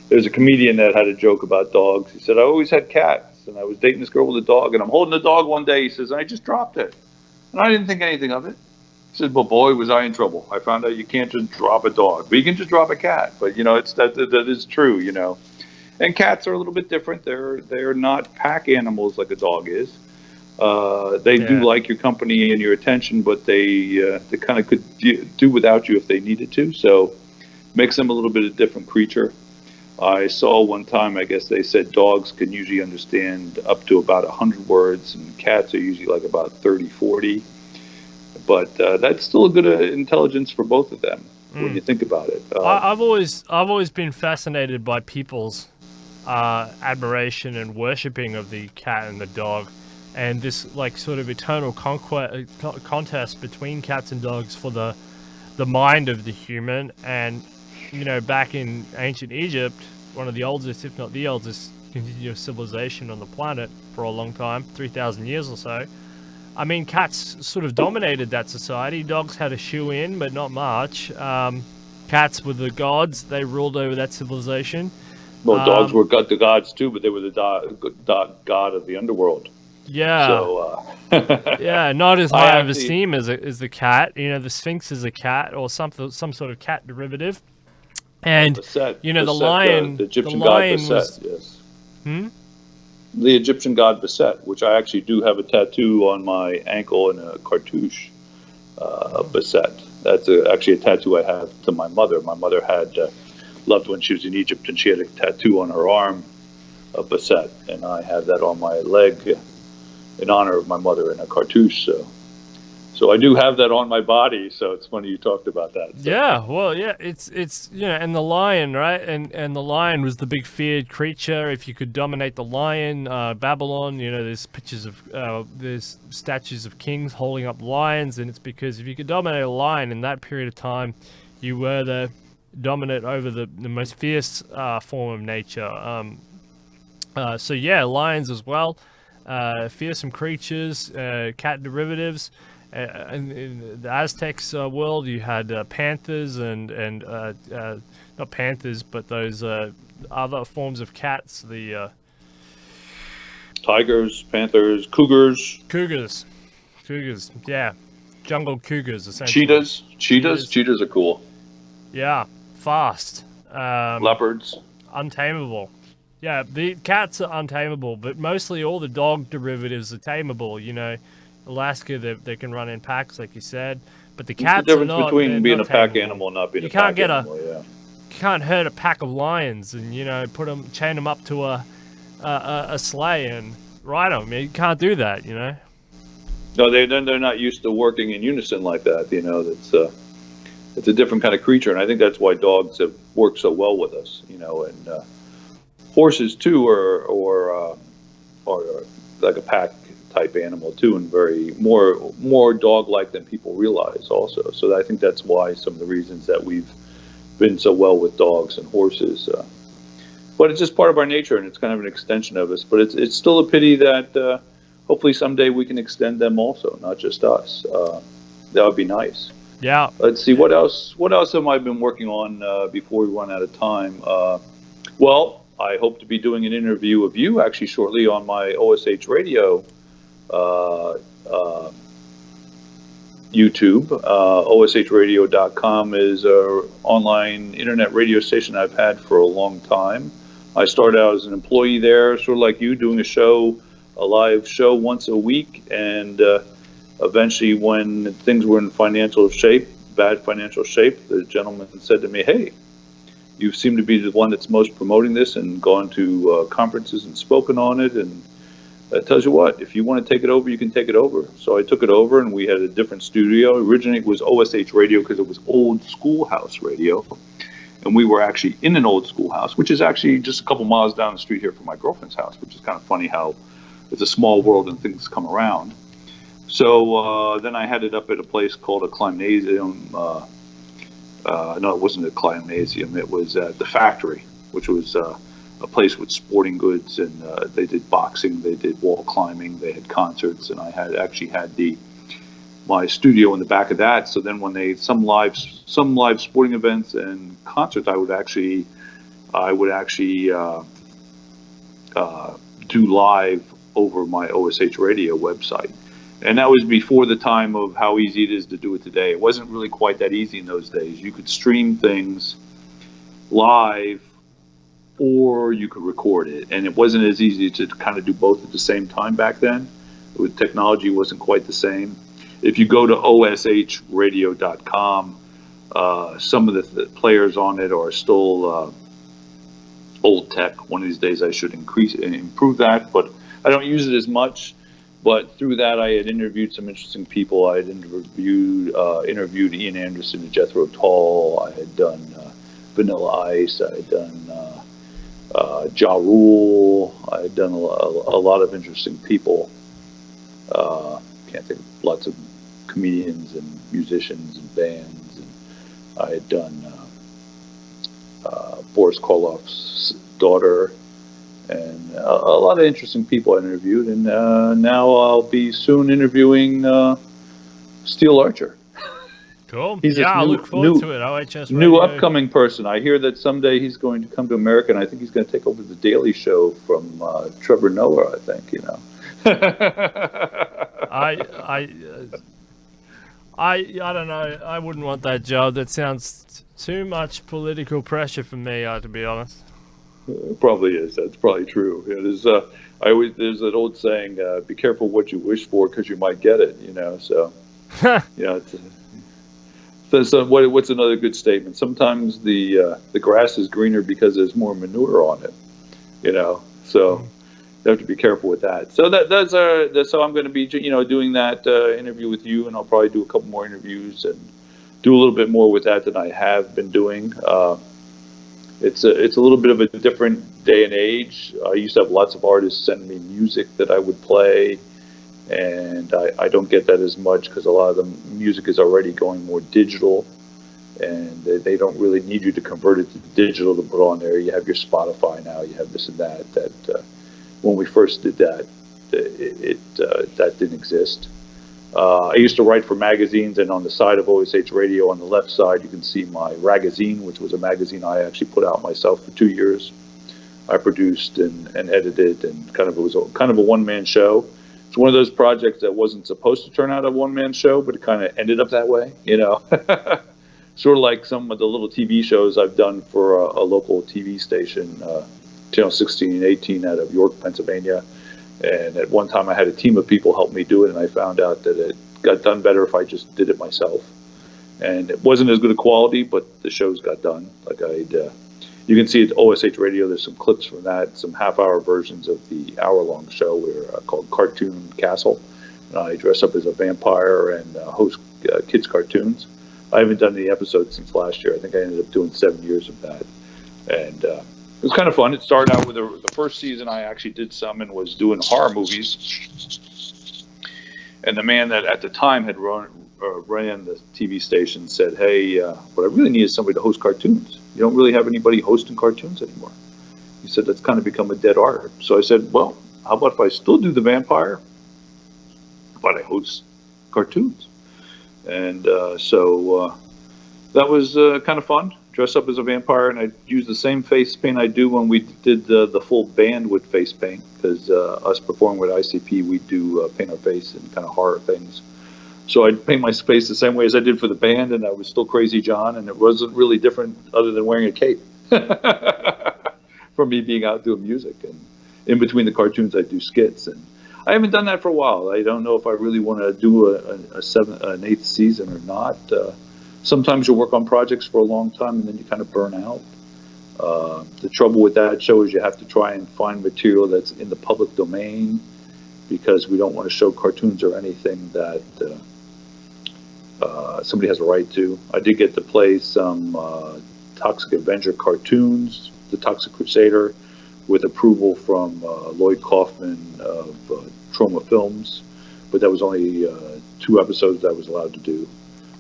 There's a comedian that had a joke about dogs. He said, I always had cats, and I was dating this girl with a dog, and I'm holding the dog one day. He says, and I just dropped it. And I didn't think anything of it. He said, well, boy, was I in trouble. I found out you can't just drop a dog, but you can just drop a cat. But, that is true, And cats are a little bit different. They're not pack animals like a dog is. They do like your company and your attention, but they kind of could do without you if they needed to. So makes them a little bit of a different creature. I saw one time, I guess they said dogs can usually understand up to about 100 words, and cats are usually like about 30, 40. But that's still a good intelligence for both of them when you think about it. I've always been fascinated by people's admiration and worshipping of the cat and the dog, and this sort of eternal contest between cats and dogs for the mind of the human. And back in ancient Egypt, one of the oldest, if not the oldest, continuous civilization on the planet for a long time, 3,000 years or so. I mean, cats sort of dominated that society. Dogs had a shoe in, but not much. Cats were the gods. They ruled over that civilization. Well, dogs were the gods too, but they were the god of the underworld. Yeah. So, not as high of esteem as the cat. The Sphinx is a cat or some sort of cat derivative. And Beset, the lion, the Egyptian god Beset, yes. The Egyptian god Beset, which I actually do have a tattoo on my ankle in a cartouche. Beset. That's actually a tattoo I have to my mother. My mother had loved when she was in Egypt, and she had a tattoo on her arm of Beset, and I have that on my leg in honor of my mother in a cartouche. So I do have that on my body. So it's funny you talked about that. So. Yeah, well, yeah, it's and the lion, right? And the lion was the big feared creature. If you could dominate the lion, Babylon, there's pictures of there's statues of kings holding up lions, and it's because if you could dominate a lion in that period of time, you were the dominant over the most fierce form of nature. So yeah, lions as well, fearsome creatures, cat derivatives. In the Aztecs world, you had panthers and not panthers, but those other forms of cats. The tigers, panthers, cougars. Cougars, yeah, jungle cougars essentially. Cheetahs are cool. Yeah, fast. Leopards. Untamable. Yeah, the cats are untamable, but mostly all the dog derivatives are tameable. Alaska, they can run in packs, like you said, but the cats the difference are not. Between being a pack tameable. animal and not being a pack animal. Yeah. You can't herd a pack of lions and chain them up to a sleigh and ride them. You can't do that. No, they're not used to working in unison like that. It's a different kind of creature, and I think that's why dogs have worked so well with us. And horses too are like a pack type animal too, and very more dog-like than people realize also. So I think that's why some of the reasons that we've been so well with dogs and horses. But it's just part of our nature, and it's kind of an extension of us. But it's still a pity that hopefully someday we can extend them also, not just us. That would be nice. Yeah. Let's see, what else have I been working on before we run out of time? Well, I hope to be doing an interview of you actually shortly on my OSH radio YouTube. OSHradio.com is an online internet radio station I've had for a long time. I started out as an employee there, sort of like you, doing a live show once a week, and eventually when things were in bad financial shape, the gentleman said to me, "Hey, you seem to be the one that's most promoting this and gone to conferences and spoken on it, and that tells you what, if you want to take it over, you can take it over." So I took it over, and we had a different studio. Originally it was OSH radio because it was old schoolhouse radio, and we were actually in an old schoolhouse, which is actually just a couple miles down the street here from my girlfriend's house, which is kind of funny how it's a small world and things come around. So then I had it up at a place called a Climanesium. No, it wasn't a Climanesium. It was the Factory, which was a place with sporting goods, and they did boxing, they did wall climbing, they had concerts, and I actually had my studio in the back of that. So then when some live sporting events and concerts, I would actually do live over my OSH radio website. And that was before the time of how easy it is to do it today. It wasn't really quite that easy in those days. You could stream things live, or you could record it. And it wasn't as easy to kind of do both at the same time back then. Technology wasn't quite the same. If you go to oshradio.com, some of the players on it are still old tech. One of these days I should improve that, but I don't use it as much. But through that, I had interviewed some interesting people. I had interviewed Ian Anderson and Jethro Tull. I had done Vanilla Ice. I had done Ja Rule. I had done a lot of interesting people. Can't think of lots of comedians and musicians and bands. And I had done Boris Karloff's daughter. And a lot of interesting people I interviewed, and now I'll be soon interviewing Steel Archer. Cool. I look forward to it. OHS Radio. New upcoming person. I hear that someday he's going to come to America, and I think he's going to take over the Daily Show from Trevor Noah. I think I don't know. I wouldn't want that job. That sounds too much political pressure for me, to be honest. It probably is. That's probably true. There's that old saying, "Be careful what you wish for, because you might get it." So So what's another good statement? Sometimes the grass is greener because there's more manure on it. So You have to be careful with that. So so I'm going to be doing that interview with you, and I'll probably do a couple more interviews and do a little bit more with that than I have been doing. It's a little bit of a different day and age. I used to have lots of artists send me music that I would play, and I don't get that as much because a lot of the music is already going more digital, and they don't really need you to convert it to digital to put on there. You have your Spotify now, you have this and that. When we first did that, that didn't exist. I used to write for magazines, and on the side of OSH Radio, on the left side, you can see my Ragazine, which was a magazine I actually put out myself for 2 years. I produced and edited, and it was kind of a one-man show. It's one of those projects that wasn't supposed to turn out a one-man show, but it kind of ended up that way, Sort of like some of the little TV shows I've done for a local TV station, Channel 16 and 18 out of York, Pennsylvania. And at one time I had a team of people help me do it, and I found out that it got done better if I just did it myself. And it wasn't as good a quality, but the shows got done. You can see at OSH Radio, there's some clips from that, some half-hour versions of the hour-long show called Cartoon Castle. I dress up as a vampire and host kids' cartoons. I haven't done any episodes since last year. I think I ended up doing 7 years of that. And it was kind of fun. It started out with the first season I actually did some and was doing horror movies. And the man that at the time had ran the TV station said, "Hey, what I really need is somebody to host cartoons. You don't really have anybody hosting cartoons anymore." He said, "That's kind of become a dead art." So I said, "Well, how about if I still do the vampire, but I host cartoons?" And so that was kind of fun. Dress up as a vampire, and I use the same face paint I do when we did the full band with face paint, because us performing with ICP, we do paint our face and kind of horror things. So I'd paint my face the same way as I did for the band, and I was still Crazy John, and it wasn't really different other than wearing a cape from me being out doing music. And in between the cartoons, I do skits, and I haven't done that for a while. I don't know if I really want to do an eighth season or not. Sometimes you work on projects for a long time and then you kind of burn out. The trouble with that show is you have to try and find material that's in the public domain, because we don't want to show cartoons or anything that somebody has a right to. I did get to play some Toxic Avenger cartoons, The Toxic Crusader, with approval from Lloyd Kaufman of Trauma Films, but that was only 2 episodes that I was allowed to do.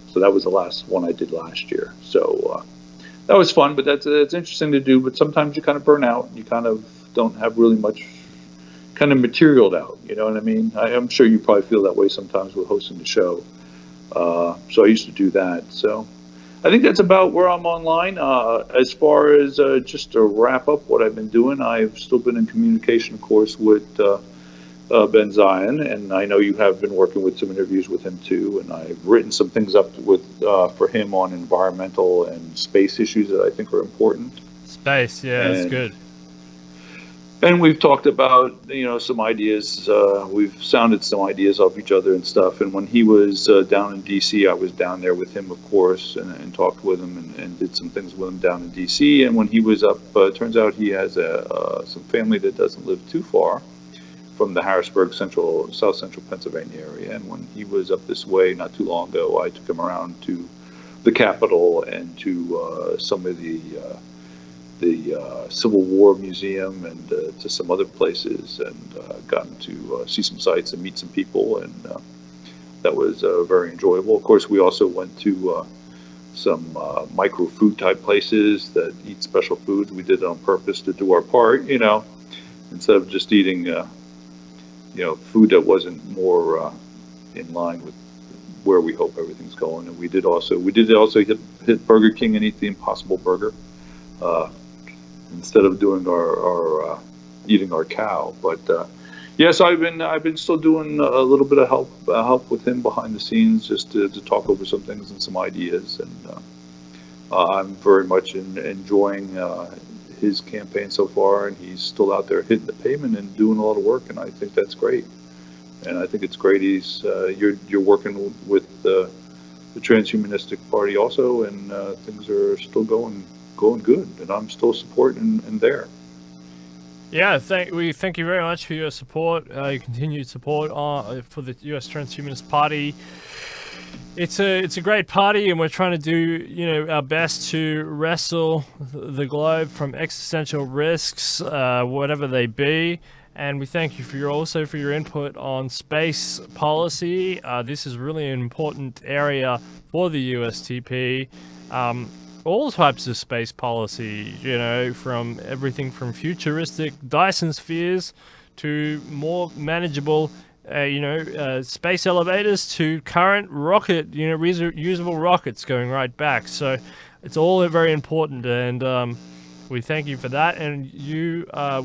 So that was the last one I did last year. So that was fun, but it's interesting to do. But sometimes you kind of burn out. You kind of don't have really much kind of material out. You know what I mean? I'm sure you probably feel that way sometimes with hosting the show. So I used to do that. So I think that's about where I'm online. As far as just to wrap up what I've been doing, I've still been in communication, of course, with Ben Zion, and I know you have been working with some interviews with him too, and I've written some things up for him on environmental and space issues that I think are important. Space, yeah, that's good. And we've talked about, some ideas. We've sounded some ideas off each other and stuff. And when he was down in D.C., I was down there with him, of course, and talked with him and did some things with him down in D.C. And when he was up, turns out he has some family that doesn't live too far from the Harrisburg, South Central Pennsylvania area. And when he was up this way not too long ago, I took him around to the Capitol and to some of the Civil War Museum and to some other places, and gotten to see some sights and meet some people, and that was very enjoyable. Of course, we also went to some micro food type places that eat special foods. We did it on purpose to do our part, instead of just eating food that wasn't more in line with where we hope everything's going. And we did also hit Burger King and eat the Impossible Burger instead of doing our eating our cow. But yes, I've been still doing a little bit of help with him behind the scenes, just to talk over some things and some ideas. And I'm very much enjoying his campaign so far, and he's still out there hitting the pavement and doing a lot of work, and I think that's great. And I think it's great you're working with the transhumanistic-party also, and things are still going good, and I'm still supporting and there. Yeah, we thank you very much for your support, your continued support for the U.S. Transhumanist-Party. It's a great party, and we're trying to do our best to wrestle the globe from existential risks, whatever they be. And we thank you also for your input on space policy. This is really an important area for the USTP. All types of space policy, from everything from futuristic Dyson spheres to more manageable, space elevators to current rocket, reusable rockets going right back. So it's all very important, and we thank you for that. And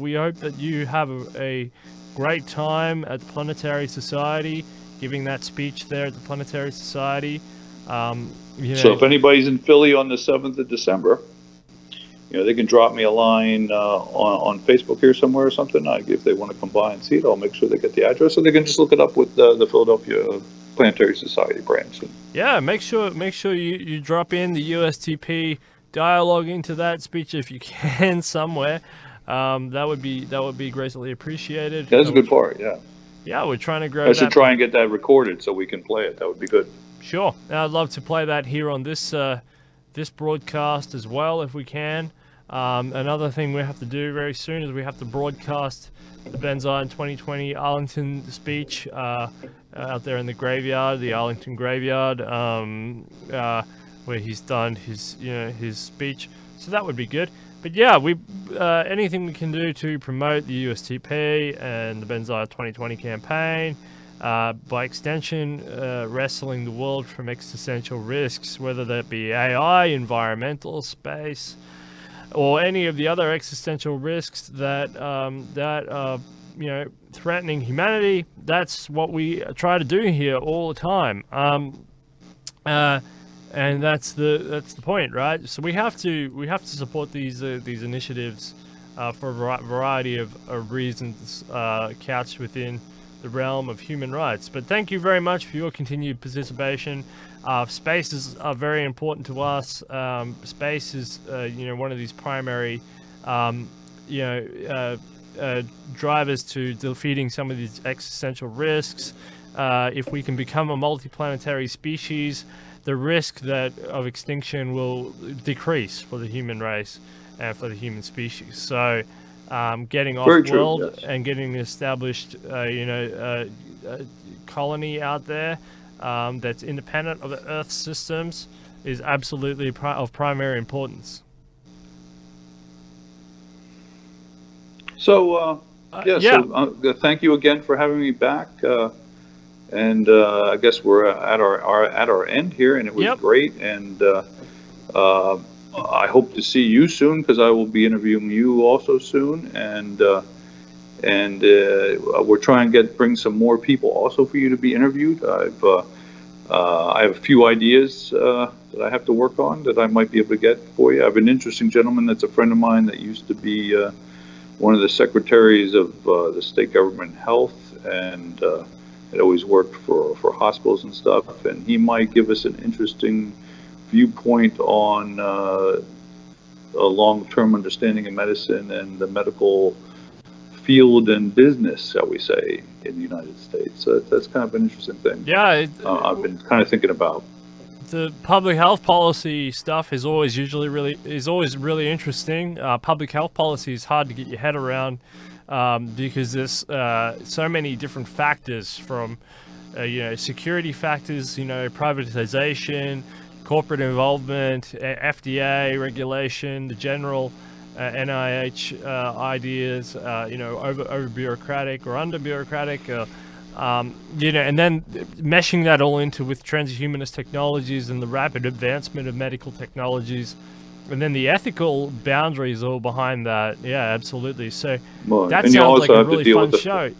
we hope that you have a great time at the Planetary Society, giving that speech there at the Planetary Society. So if anybody's in Philly on the 7th of December, they can drop me a line on Facebook here somewhere or something. If they want to come by and see it, I'll make sure they get the address, or they can just look it up with the Philadelphia Planetary Society branch. Yeah, make sure you drop in the USTP dialogue into that speech if you can somewhere. That would be greatly appreciated. Yeah, that's a good part. Yeah. Yeah, we're trying to grow. I should try and get that recorded so we can play it. That would be good. Sure. I'd love to play that here on this broadcast as well if we can. Another thing we have to do very soon is we have to broadcast the Benzine 2020 Arlington speech out there in the graveyard, the Arlington graveyard, where he's done his speech. So that would be good. But yeah, anything we can do to promote the USTP and the Benzine 2020 campaign. By extension, wrestling the world from existential risks, whether that be AI, environmental, space, or any of the other existential risks that are threatening humanity. That's what we try to do here all the time, and that's the point, right? So we have to support these initiatives for a variety of reasons, couched within the realm of human rights. But thank you very much for your continued participation. Space are very important to us. Space is one of these primary drivers to defeating some of these existential risks. If we can become a multiplanetary species, the risk of extinction will decrease for the human race and for the human species. So getting off-world and getting an established, colony out there that's independent of the Earth's systems is absolutely of primary importance. So, thank you again for having me back. And I guess we're at our end here, and it was great. And I hope to see you soon, because I will be interviewing you also soon, and we're trying to bring some more people also for you to be interviewed. I have a few ideas that I have to work on that I might be able to get for you. I have an interesting gentleman that's a friend of mine that used to be one of the secretaries of the state government health, and had always worked for hospitals and stuff, and he might give us an interesting viewpoint on a long-term understanding of medicine and the medical field and business, shall we say, in the United States. So that's kind of an interesting thing. Yeah, I've been kind of thinking about. The public health policy stuff is always really interesting. Public health policy is hard to get your head around because there's so many different factors, from security factors, privatization, corporate involvement, FDA regulation, the general NIH ideas, over bureaucratic or under bureaucratic, and then meshing that all with transhumanist technologies and the rapid advancement of medical technologies, and then the ethical boundaries all behind that. Yeah, absolutely. So that sounds like a really fun show.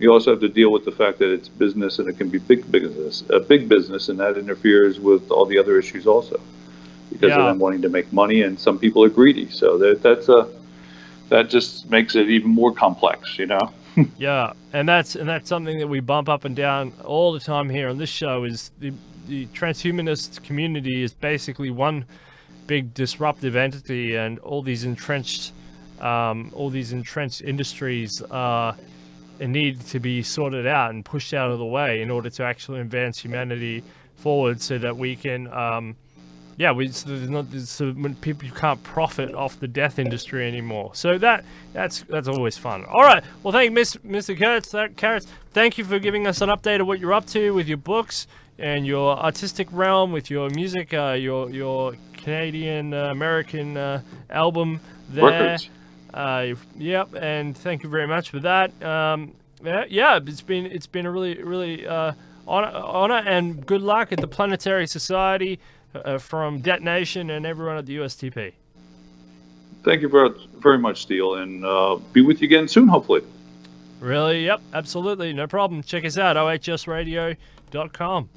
You also have to deal with the fact that it's business, and it can be big business, and that interferes with all the other issues also, because of them wanting to make money, and some people are greedy. So that just makes it even more complex, Yeah, and that's something that we bump up and down all the time here on this show. Is the transhumanist community is basically one big disruptive entity, and all these entrenched all these entrenched industries need to be sorted out and pushed out of the way in order to actually advance humanity forward, so that we can, so when people can't profit off the death industry anymore. So that's always fun. All right, well, thank you, Mr. Kerecz. Thank you for giving us an update of what you're up to with your books and your artistic realm, with your music, your Canadian American album there. Records. Yep, and thank you very much for that. It's been a really honor, and good luck at the Planetary Society from Detonation and everyone at the USTP. Thank you very much, Steele, and be with you again soon, hopefully. Really? Yep, absolutely, no problem. Check us out, ohsradio.com.